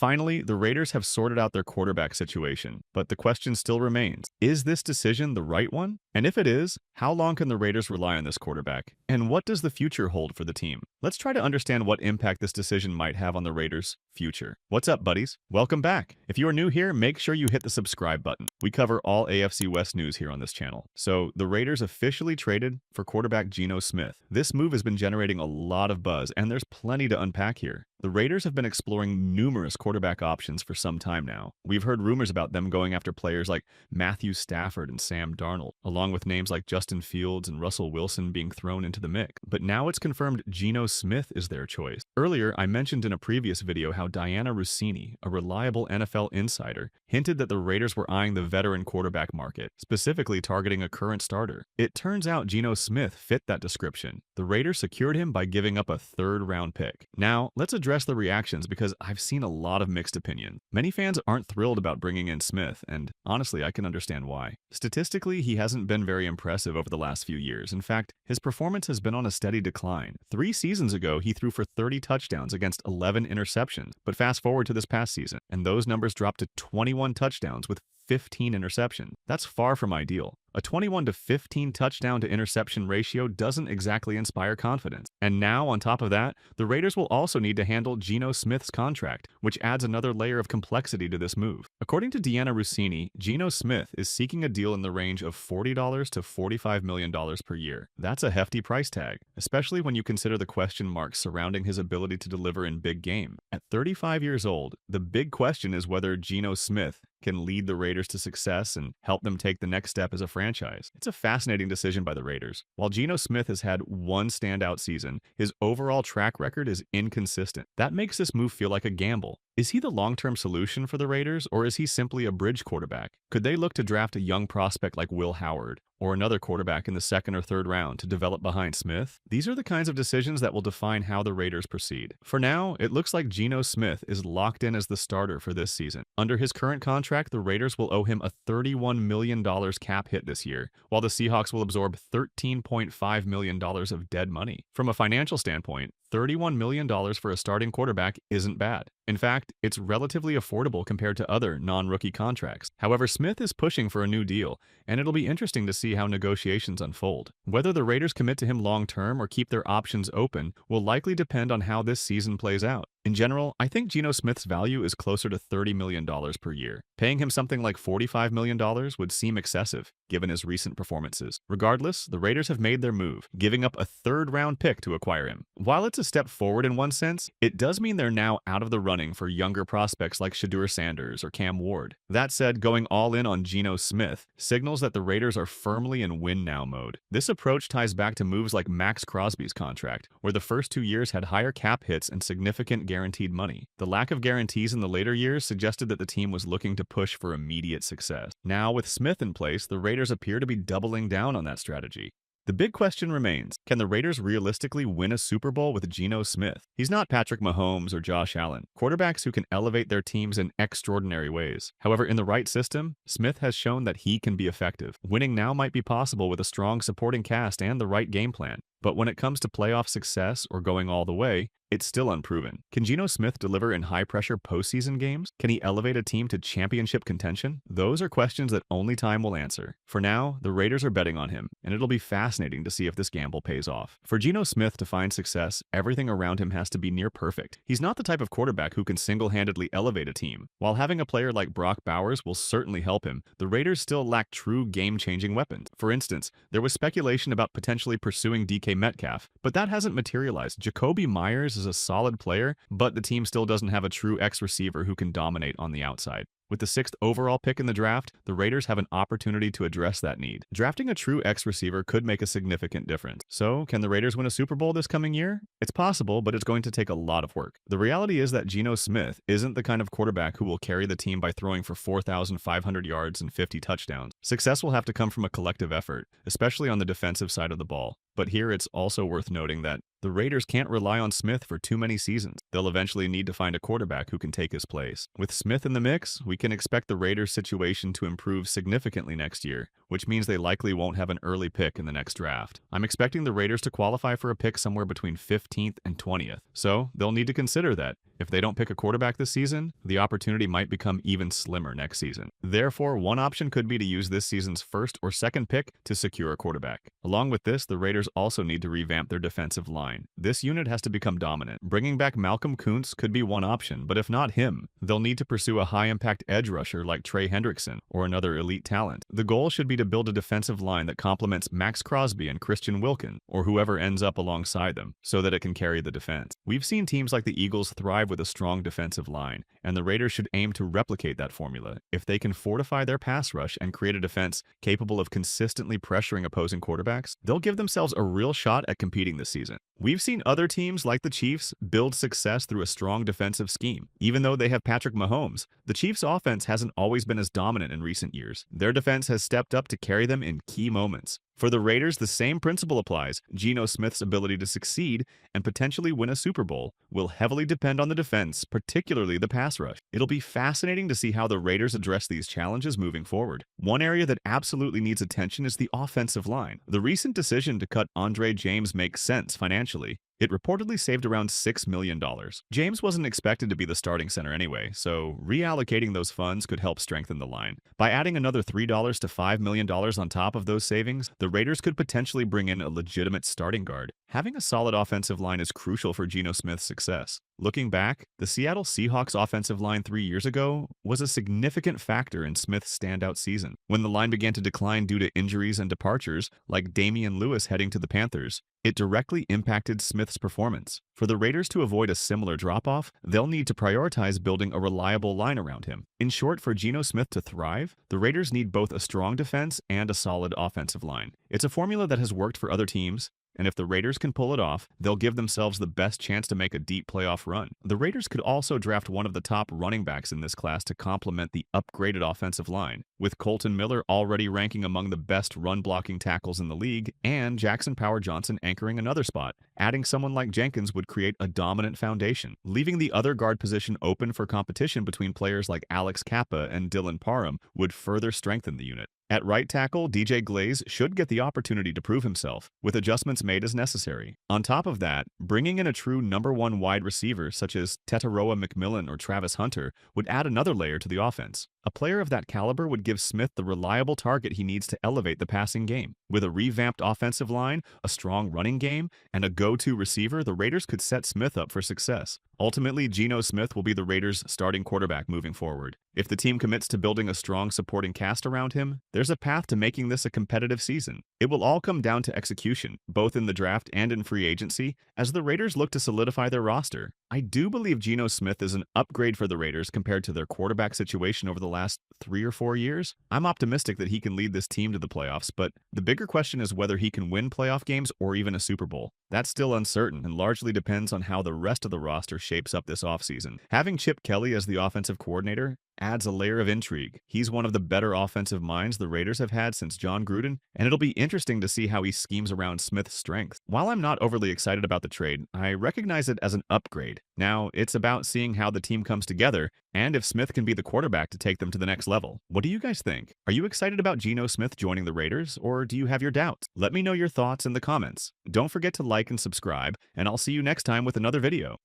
Finally, the Raiders have sorted out their quarterback situation, but the question still remains, is this decision the right one? And if it is, how long can the Raiders rely on this quarterback? And what does the future hold for the team? Let's try to understand what impact this decision might have on the Raiders' future. What's up, buddies? Welcome back. If you are new here, make sure you hit the subscribe button. We cover all AFC West news here on this channel. So, the Raiders officially traded for quarterback Geno Smith. This move has been generating a lot of buzz, and there's plenty to unpack here. The Raiders have been exploring numerous quarterback options for some time now. We've heard rumors about them going after players like Matthew Stafford and Sam Darnold, along with names like Justin Fields and Russell Wilson being thrown into the mix. But now it's confirmed Geno Smith is their choice. Earlier, I mentioned in a previous video how Diana Russini, a reliable NFL insider, hinted that the Raiders were eyeing the veteran quarterback market, specifically targeting a current starter. It turns out Geno Smith fit that description. The Raiders secured him by giving up a third-round pick. Now, let's address the reactions because I've seen a lot of mixed opinions. Many fans aren't thrilled about bringing in Smith, and honestly, I can understand why. Statistically, he hasn't been very impressive over the last few years. In fact, his performance has been on a steady decline. 3 seasons ago, he threw for 30 touchdowns against 11 interceptions. But fast forward to this past season, and those numbers dropped to 21 touchdowns with 15 interceptions. That's far from ideal. A 21 to 15 touchdown to interception ratio doesn't exactly inspire confidence. And now, on top of that, the Raiders will also need to handle Geno Smith's contract, which adds another layer of complexity to this move. According to Diana Russini, Geno Smith is seeking a deal in the range of $40 to $45 million per year. That's a hefty price tag, especially when you consider the question marks surrounding his ability to deliver in big game. At 35 years old, the big question is whether Geno Smith can lead the Raiders to success and help them take the next step as a franchise. It's a fascinating decision by the Raiders. While Geno Smith has had one standout season, his overall track record is inconsistent. That makes this move feel like a gamble. Is he the long-term solution for the Raiders, or is he simply a bridge quarterback? Could they look to draft a young prospect like Will Howard, or another quarterback in the second or third round to develop behind Smith? These are the kinds of decisions that will define how the Raiders proceed. For now, it looks like Geno Smith is locked in as the starter for this season. Under his current contract, the Raiders will owe him a $31 million cap hit this year, while the Seahawks will absorb $13.5 million of dead money. From a financial standpoint, $31 million for a starting quarterback isn't bad. In fact, it's relatively affordable compared to other non-rookie contracts. However, Smith is pushing for a new deal, and it'll be interesting to see how negotiations unfold. Whether the Raiders commit to him long-term or keep their options open will likely depend on how this season plays out. In general, I think Geno Smith's value is closer to $30 million per year. Paying him something like $45 million would seem excessive, given his recent performances. Regardless, the Raiders have made their move, giving up a third-round pick to acquire him. While it's a step forward in one sense, it does mean they're now out of the running for younger prospects like Shedeur Sanders or Cam Ward. That said, going all in on Geno Smith signals that the Raiders are firmly in win-now mode. This approach ties back to moves like Max Crosby's contract, where the first 2 years had higher cap hits and significant guaranteed money. The lack of guarantees in the later years suggested that the team was looking to push for immediate success. Now, with Smith in place, the Raiders appear to be doubling down on that strategy. The big question remains, can the Raiders realistically win a Super Bowl with Geno Smith? He's not Patrick Mahomes or Josh Allen, quarterbacks who can elevate their teams in extraordinary ways. However, in the right system, Smith has shown that he can be effective. Winning now might be possible with a strong supporting cast and the right game plan. But when it comes to playoff success or going all the way, it's still unproven. Can Geno Smith deliver in high-pressure postseason games? Can he elevate a team to championship contention? Those are questions that only time will answer. For now, the Raiders are betting on him, and it'll be fascinating to see if this gamble pays off. For Geno Smith to find success, everything around him has to be near perfect. He's not the type of quarterback who can single-handedly elevate a team. While having a player like Brock Bowers will certainly help him, the Raiders still lack true game-changing weapons. For instance, there was speculation about potentially pursuing DK Metcalf, but that hasn't materialized. Jacoby Myers is a solid player, but the team still doesn't have a true X receiver who can dominate on the outside. With the 6th overall pick in the draft, the Raiders have an opportunity to address that need. Drafting a true X receiver could make a significant difference. So, can the Raiders win a Super Bowl this coming year? It's possible, but it's going to take a lot of work. The reality is that Geno Smith isn't the kind of quarterback who will carry the team by throwing for 4,500 yards and 50 touchdowns. Success will have to come from a collective effort, especially on the defensive side of the ball. But here it's also worth noting that the Raiders can't rely on Smith for too many seasons. They'll eventually need to find a quarterback who can take his place. With Smith in the mix, we can expect the Raiders' situation to improve significantly next year, which means they likely won't have an early pick in the next draft. I'm expecting the Raiders to qualify for a pick somewhere between 15th and 20th, so they'll need to consider that. If they don't pick a quarterback this season, the opportunity might become even slimmer next season. Therefore, one option could be to use this season's first or second pick to secure a quarterback. Along with this, the Raiders also need to revamp their defensive line. This unit has to become dominant. Bringing back Malcolm Kuntz could be one option, but if not him, they'll need to pursue a high-impact edge rusher like Trey Hendrickson or another elite talent. The goal should be to build a defensive line that complements Max Crosby and Christian Wilkin, or whoever ends up alongside them, so that it can carry the defense. We've seen teams like the Eagles thrive with a strong defensive line, and the Raiders should aim to replicate that formula. If they can fortify their pass rush and create a defense capable of consistently pressuring opposing quarterbacks, they'll give themselves a real shot at competing this season. We've seen other teams like the Chiefs build success through a strong defensive scheme. Even though they have Patrick Mahomes, the Chiefs' offense hasn't always been as dominant in recent years. Their defense has stepped up to carry them in key moments. For the Raiders, the same principle applies. Geno Smith's ability to succeed and potentially win a Super Bowl will heavily depend on the defense, particularly the pass rush. It'll be fascinating to see how the Raiders address these challenges moving forward. One area that absolutely needs attention is the offensive line. The recent decision to cut Andre James makes sense financially. It reportedly saved around $6 million. James wasn't expected to be the starting center anyway, so reallocating those funds could help strengthen the line. By adding another $3 to $5 million on top of those savings, the Raiders could potentially bring in a legitimate starting guard. Having a solid offensive line is crucial for Geno Smith's success. Looking back, the Seattle Seahawks offensive line 3 years ago was a significant factor in Smith's standout season. When the line began to decline due to injuries and departures, like Damian Lewis heading to the Panthers, it directly impacted Smith's performance. For the Raiders to avoid a similar drop-off, they'll need to prioritize building a reliable line around him. In short, for Geno Smith to thrive, the Raiders need both a strong defense and a solid offensive line. It's a formula that has worked for other teams, and if the Raiders can pull it off, they'll give themselves the best chance to make a deep playoff run. The Raiders could also draft one of the top running backs in this class to complement the upgraded offensive line, with Colton Miller already ranking among the best run-blocking tackles in the league, and Jackson Power-Johnson anchoring another spot. Adding someone like Jenkins would create a dominant foundation. Leaving the other guard position open for competition between players like Alex Kappa and Dylan Parham would further strengthen the unit. At right tackle, DJ Glaze should get the opportunity to prove himself, with adjustments made as necessary. On top of that, bringing in a true number one wide receiver such as Tetaroa McMillan or Travis Hunter would add another layer to the offense. A player of that caliber would give Smith the reliable target he needs to elevate the passing game. With a revamped offensive line, a strong running game, and a go-to receiver, the Raiders could set Smith up for success. Ultimately, Geno Smith will be the Raiders' starting quarterback moving forward. If the team commits to building a strong supporting cast around him, there's a path to making this a competitive season. It will all come down to execution, both in the draft and in free agency, as the Raiders look to solidify their roster. I do believe Geno Smith is an upgrade for the Raiders compared to their quarterback situation over the last 3 or 4 years. I'm optimistic that he can lead this team to the playoffs, but the bigger question is whether he can win playoff games or even a Super Bowl. That's still uncertain and largely depends on how the rest of the roster shapes up this offseason. Having Chip Kelly as the offensive coordinator adds a layer of intrigue. He's one of the better offensive minds the Raiders have had since John Gruden, and it'll be interesting to see how he schemes around Smith's strengths. While I'm not overly excited about the trade, I recognize it as an upgrade. Now, it's about seeing how the team comes together and if Smith can be the quarterback to take them to the next level. What do you guys think? Are you excited about Geno Smith joining the Raiders, or do you have your doubts? Let me know your thoughts in the comments. Don't forget to like and subscribe, and I'll see you next time with another video.